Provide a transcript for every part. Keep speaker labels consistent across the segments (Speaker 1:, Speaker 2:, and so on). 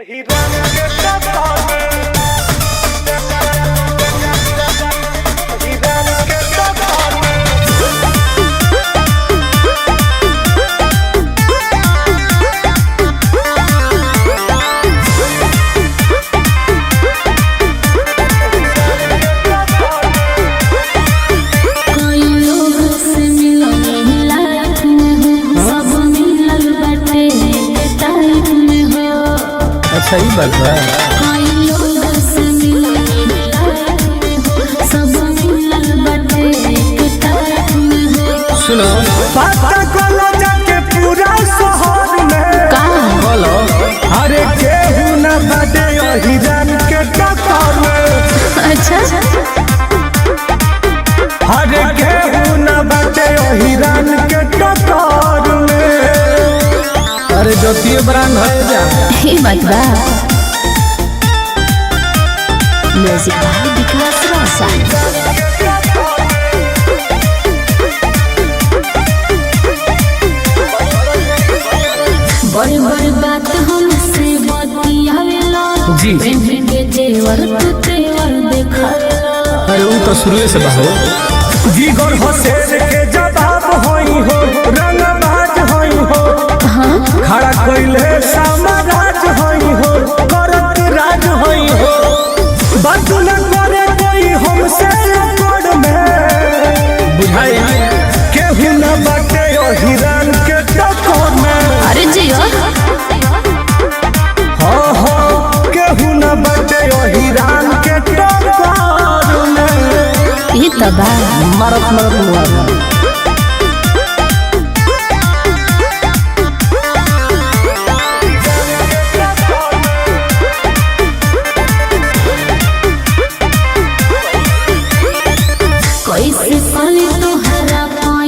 Speaker 1: सही बात है। सुनो
Speaker 2: पता कोला जाके पूरा शहर में
Speaker 1: बोलो
Speaker 2: अरे केहू न बाटे हिरन के टक्कर में।
Speaker 3: अच्छा
Speaker 2: अरे केहू न बाटे हिरन के टक्कर में।
Speaker 1: अरे ज्योति ब्रांड है जा
Speaker 3: ही बात बा। म्यूजिक बाय विकास रोशन। बड़ी बड़ी बात हमसे बतियावेला
Speaker 1: जी।
Speaker 3: प्रेम के जेवर तू तेवर देखावेला।
Speaker 1: अरे वो तो शुरू से बाहो
Speaker 2: जिगर हो शेर के जवाब होई हो रंगबाज होई हो खड़ा कोइले समाराज होई हो करत राज होई हो बात न करे कोई हमसे कोड में
Speaker 1: बुझाई
Speaker 2: केहू न बाटे हिरन के टक्कर में।
Speaker 3: अरे जियो
Speaker 2: हो केहू न बाटे हिरन के टक्कर में।
Speaker 3: ये तो बा।
Speaker 1: मारत मारत मुआ
Speaker 3: कैसे पाली तोहरा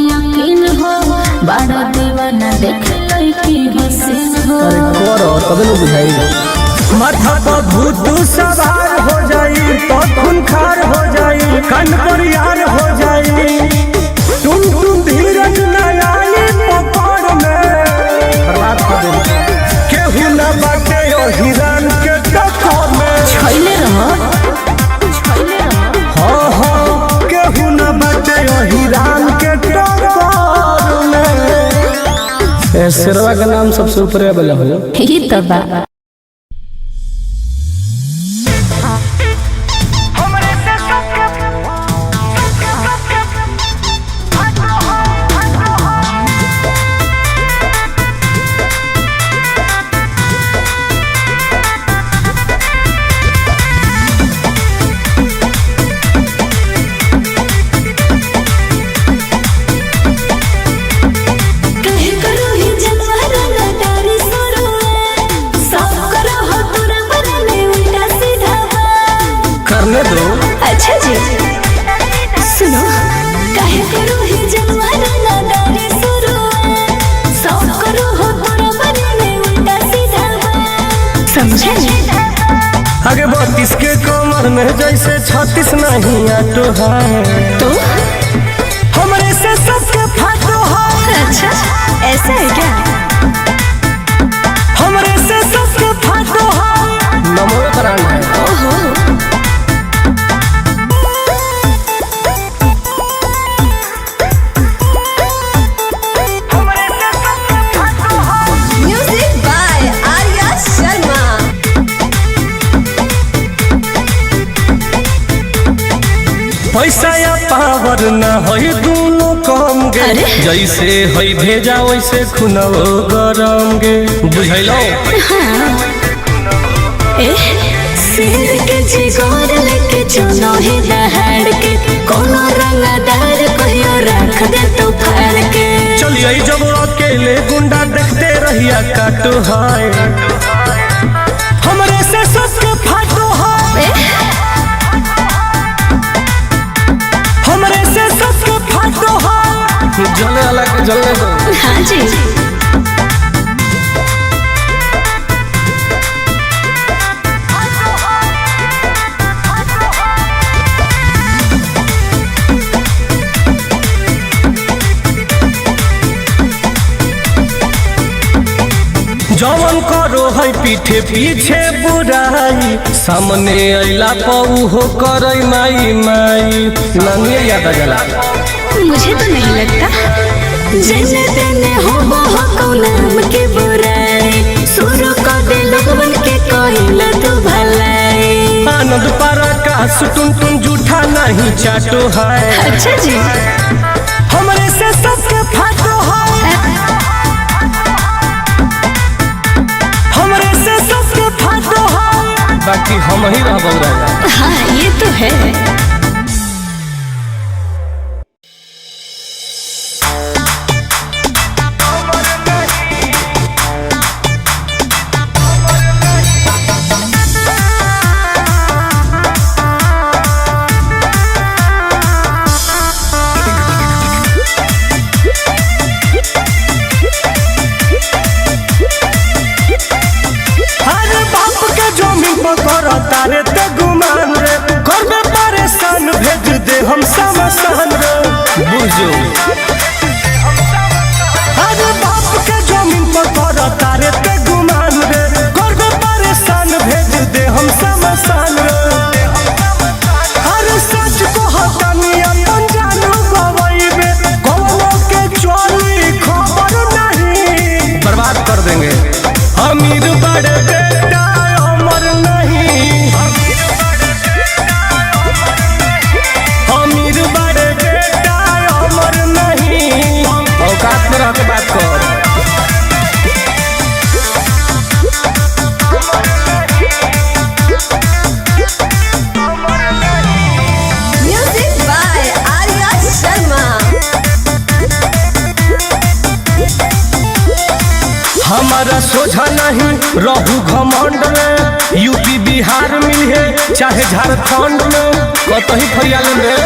Speaker 3: यकीन हो बड़ा दीवाना देख लड़की हसीन हो।
Speaker 1: अरे करो तबे न बुझाई
Speaker 2: माथा पर भूत सवार हो जाई तो खूनखार हो जाई कन पर यार हो जाई तुम धीरज न आई पकड़ में।
Speaker 1: बर्बाद कर दे
Speaker 2: केहू न बाटे हिरन के टक्कर में।
Speaker 3: छैले रहो
Speaker 2: हो केहू न बाटे हिरन के टक्कर में।
Speaker 1: शेरवा का नाम सबसे ऊपर वाला हो
Speaker 3: ये तो बा।
Speaker 1: करने दो
Speaker 3: अच्छा जी सुनो काहे करो ही जलवाना नादारी शुरू सब करो हो तोरा बने में उल्टा सीधा समझे
Speaker 2: आगे 32 के कमर में जैसे 36 नहीं आटो है
Speaker 3: तो
Speaker 2: हमरे से सबके फाटो है।
Speaker 3: अच्छा ऐसा है क्या।
Speaker 2: हमरे से सबके फाटो है।
Speaker 1: नमो ब्रांड है
Speaker 3: ओहो म्यूजिक बाय आर्या शर्मा।
Speaker 2: पैसा या पावर न है दोनों कम गे
Speaker 3: अरे?
Speaker 2: जैसे है भेजा वैसे खुनवो गरम गे बुझैलो।
Speaker 3: सिर के जिगोर लेके चलो ही दहाड़ के कोनो रंगदार कहियो रख दे तो फाड़ के।
Speaker 2: चलिए जब अकेले गुंडा देखते रहिया काटो है हमरे से सबके फाटो है। हमरे से सबके फाटो है।
Speaker 1: जलने वाला के जलने दो
Speaker 3: हाँ जी
Speaker 2: जवन करो है पीठे पीछे बुराई, सामने अइला पऊ हो करई माई माई। नानी याद आ जाला?
Speaker 3: मुझे तो नहीं लगता। जने तने हो नाम के बुराई, शुरू कर दे लोगवन के कोइला तो भलाई।
Speaker 2: आनंद पराकाश टुन टुन जूठा नहीं चाटो है।
Speaker 3: अच्छा जी,
Speaker 2: हमरे से सबके फाटो है, हमरे से सबके फाटो है, बाकी हम ही रहबो राजा।
Speaker 3: हाँ ये तो है।
Speaker 2: तारे ते गुमान रे, घर में परेशान भेज दे हम समसान रे। बुझो अरे बाप के जमीन पर कर तारे ते गुमान रे, घर में परेशान भेज दे हम समसान रे। अरे सच को हटानी अपन जानू गवाइबे, कौनो के चोरी खबर नहीं, बर्बाद कर देंगे। अमीर बड़े बेटा अमर नहीं, अमीर बड़े बेटा अमर नहीं। औकात में रह के बात कर।
Speaker 3: Music by Arya Sharma.
Speaker 2: हमारा सोझा नहीं रहू घमंड में, यूपी बिहार मिले चाहे झारखंड में, कतही फरियाल में।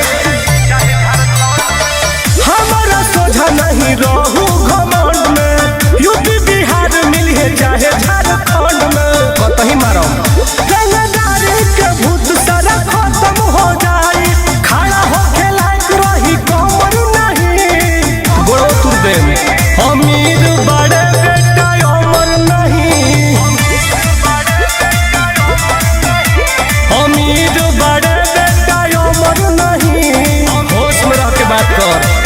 Speaker 2: हमारा सोझा नहीं रहू घमंड में, यूपी बिहार मिले चाहे झारखंड में, कतही मारो। रंगदारी के भूत सारा खत्म हो जाई, खड़ा होके लायक रही कमर नहीं, गोड़ो तुर दे। अमीर बड़े बेटा अमर नहीं, अमीर बड़े बेटा अमर नहीं। होश में रह के बात कर।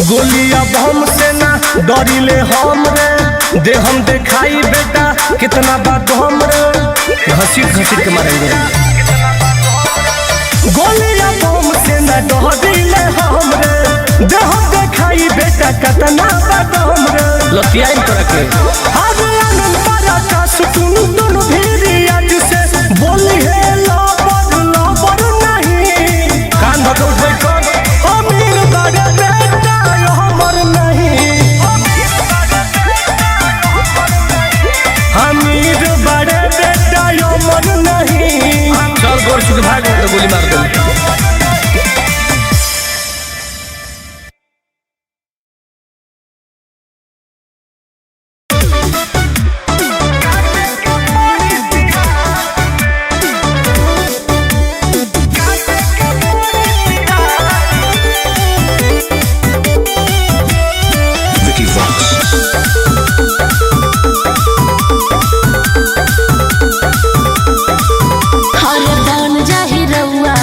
Speaker 2: गोलिया बम से ना डरिले हम रे, दे हम देखाई बेटा कितना बात हम रे, घसीट घसीट के मारेंगे। गोलिया बम से ना डरिले हम रे, दे हम देखाई बेटा कितना बात हम रे, लतियाई तरह के। आज आनंद पराकाश टुन टुन भीरी आज से बोली है लबर लबर नहीं, कान धके उठ बैठ कर। अमीर बड़े बेटा अमर नहीं, अमीर बड़े बेटा अमर नहीं। चल गोर सुध भाग तो गोली मार दो।
Speaker 3: हर बन जाहि रउआ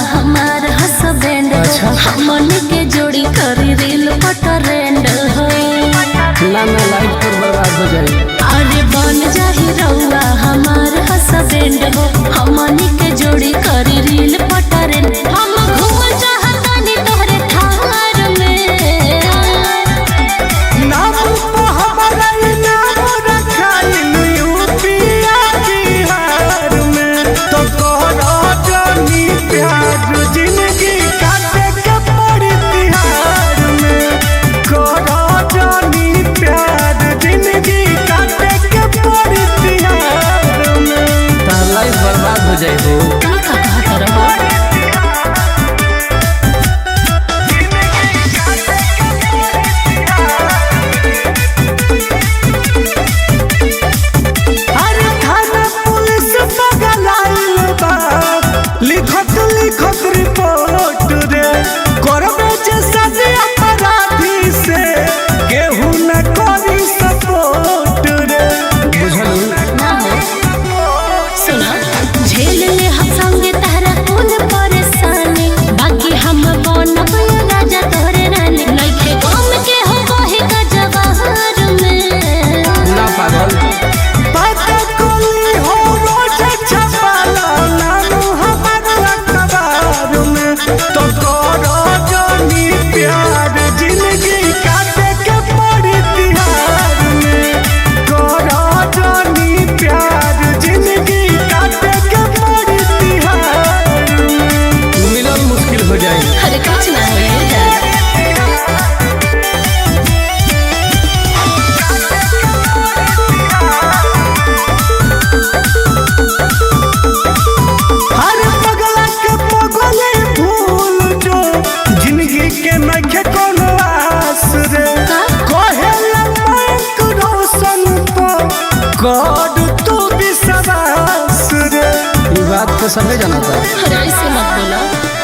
Speaker 1: तो सबे जाना था।
Speaker 3: अरे ऐसे मत बोला।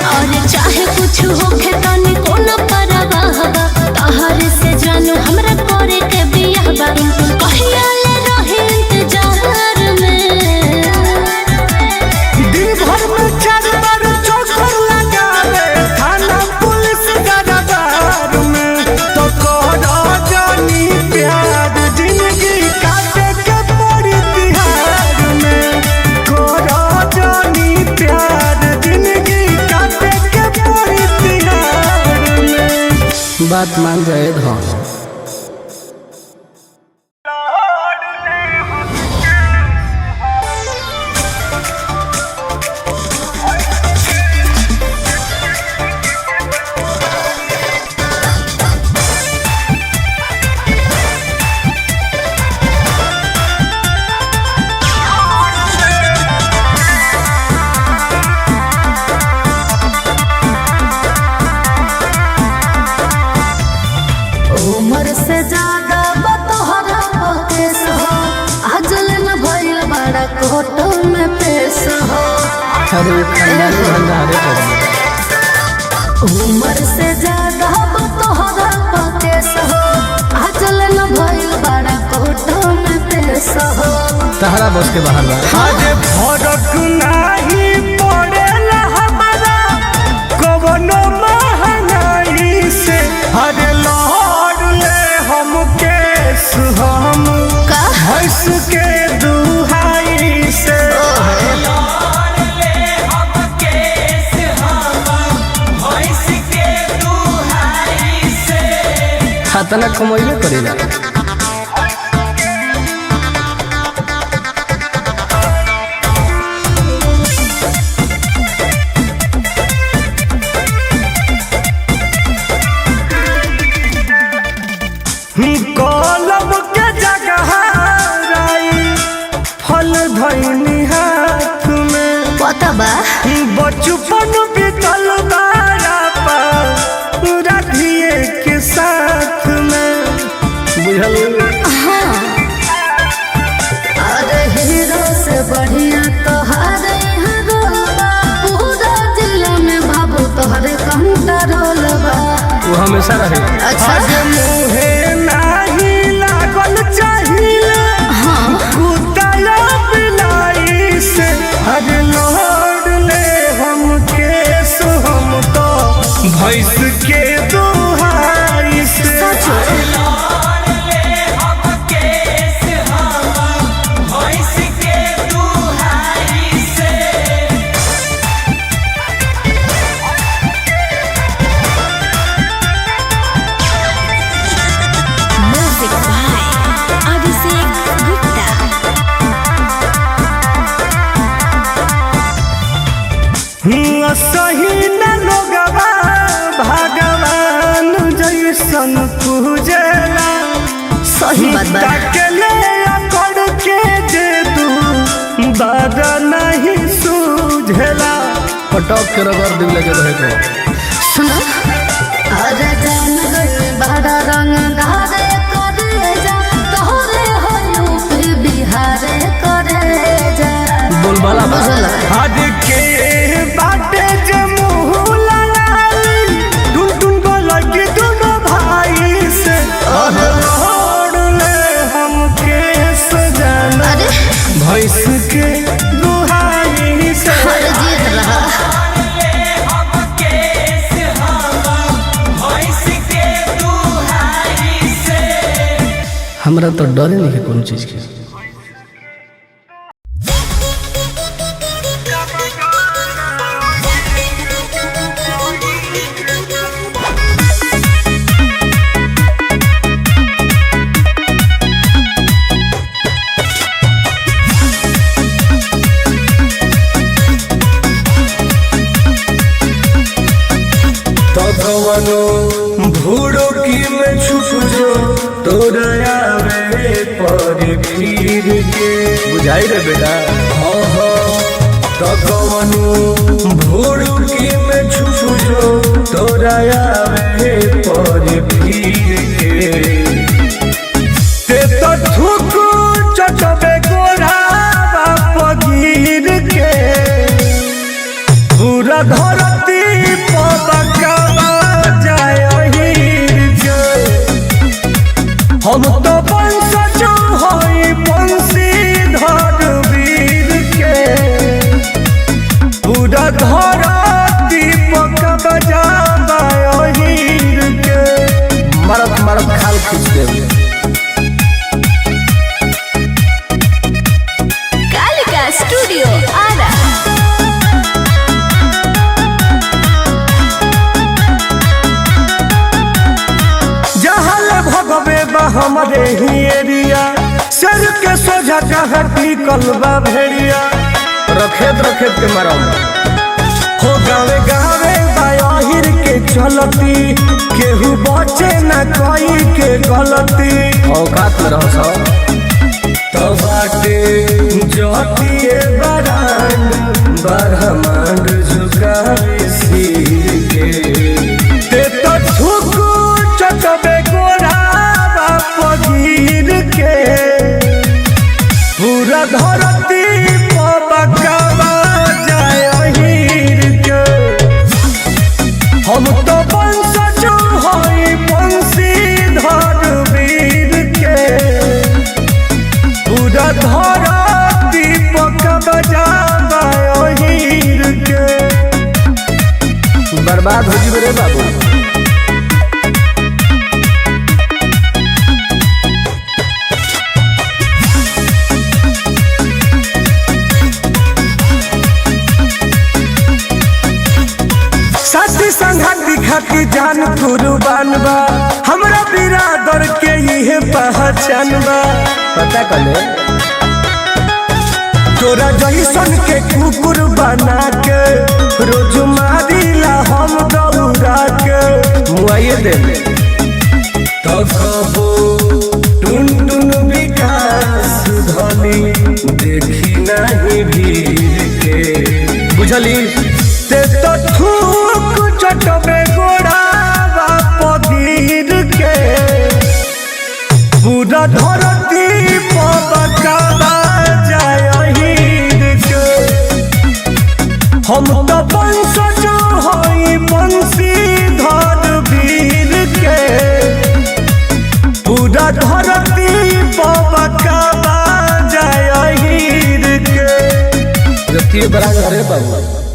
Speaker 3: और चाहे कुछ होखे तनी कोनो परवाह बा, तहरे से जानू हमरा करे के बियाह बा। कहिया ले रहे इंतजार में,
Speaker 2: दिन भर में 4 बार चक्कर लगावे थाना पुलिस दरबार में। तो करो जानी प्यार जिंदगी काटे के पड़ी तिहार में। करो जानी प्यार जिंदगी काटे के पड़ी तिहार में।
Speaker 1: बात मान जाए धन।
Speaker 3: उम्र से ज्यादा बतोहरा केस हो, आजल न भइल बड़ा कोर्ट में पेश हो।
Speaker 1: अरे खानदान के भंडारे पर
Speaker 3: उम्र से ज्यादा बतोहरा केस हो, आजल न भइल बड़ा कोर्ट में पेश हो।
Speaker 1: तहरा बस के बाहर बा।
Speaker 2: आज फरक नहीं पड़ेला हमारा कवनो महंगाई से। हर लहर ले हम केस हम
Speaker 3: का
Speaker 2: हंस के दुहाई से।
Speaker 1: खतना कमैले करेला।
Speaker 2: कलम के जगह राई फल धैनी हाथ में।
Speaker 3: पता बा
Speaker 2: बचपन बीतल बारा पर राधिए के साथ में।
Speaker 1: बुझल
Speaker 3: अरे हीरो से बढ़िया तोहरे रोलबा, पूरा जिला में बाबू तोहरे कंट्रोल बा।
Speaker 1: वो हमेशा रहे।
Speaker 3: अच्छा
Speaker 2: आज मुहे नाही लागल चाहिए कुत्ता बिलाई से। हर लहर ले हम केस हम तो भैंस के दुहाई से।
Speaker 3: Music by Abhishek Gupta.
Speaker 2: सही न लोगवा भगवान जैसन पूजेला।
Speaker 3: सही बात बा।
Speaker 2: तकले अकड़ के दे तू बादा नहीं सूझेला।
Speaker 1: पटक के रगड़ दिल लगे रहे को।
Speaker 3: सुनो अरे जान गई बड़ा रंग धारे करे जा, तोहरे हो यूपी बिहार करे जा।
Speaker 1: बोलबाला बा।
Speaker 2: आज के बाटे जे मुँह लड़ाई टुन टुन बोलगी दोनों भाई से। लहर ले हम केस जाना
Speaker 3: अरे
Speaker 2: भैंस के दुहाई से।
Speaker 3: हर जीत रहा
Speaker 1: हमरा तो डरे नहीं है कोनो चीज के।
Speaker 2: कवनो भूड़ो की में छुप जो तोरा आवे पर फिर के।
Speaker 1: बुझाई रे बेटा।
Speaker 2: हाँ हाँ तो कवनो भूड़ो की में छुप जो तोरा आवे पर फिर के। ते तो थूक चटबे गोरा बाप गिर के। हमारे ही एरिया सर के सोझा कहाँ टिकल बा भेड़िया
Speaker 1: रखेत रखेत के मारा
Speaker 2: हो गावे गावे बाहिर के चलती केहू बचे न कोई के गलती
Speaker 1: औकात में रहो सब
Speaker 2: तो बाटे जोतिए बरांड बरहमांड झुकावे सिर के ते तो ठुकू चटबे गोरा बाप गिर के पूरा धरती पबकवा जाय हीर के हम तो वंशज हई बंशीधर वीर के पूरा धरती पकवा जाय हीर के
Speaker 1: बर्बाद हो जी रे बाबू
Speaker 2: साथी संगति खाती जान कुर्बान बा हमरा बिरादर के इहे पहचान बा
Speaker 1: पता कर ले
Speaker 2: तोरा जैसन के कुकुर बना के रोज मारिला हम दौड़ा के
Speaker 1: मुआइए दे
Speaker 2: तो कबो टुन टुन विकास धनी देखी नहीं भीड़ के
Speaker 1: बुझली
Speaker 2: ते तो थूक चटबे गोड़ा बाप गिर के पूरा धरती पबकवा जाय हीर के हम तो वंशज हई बंशीधर वीर के पूरा धरती पबकवा जाय हीर के
Speaker 1: जतिए बड़ा रे बाबू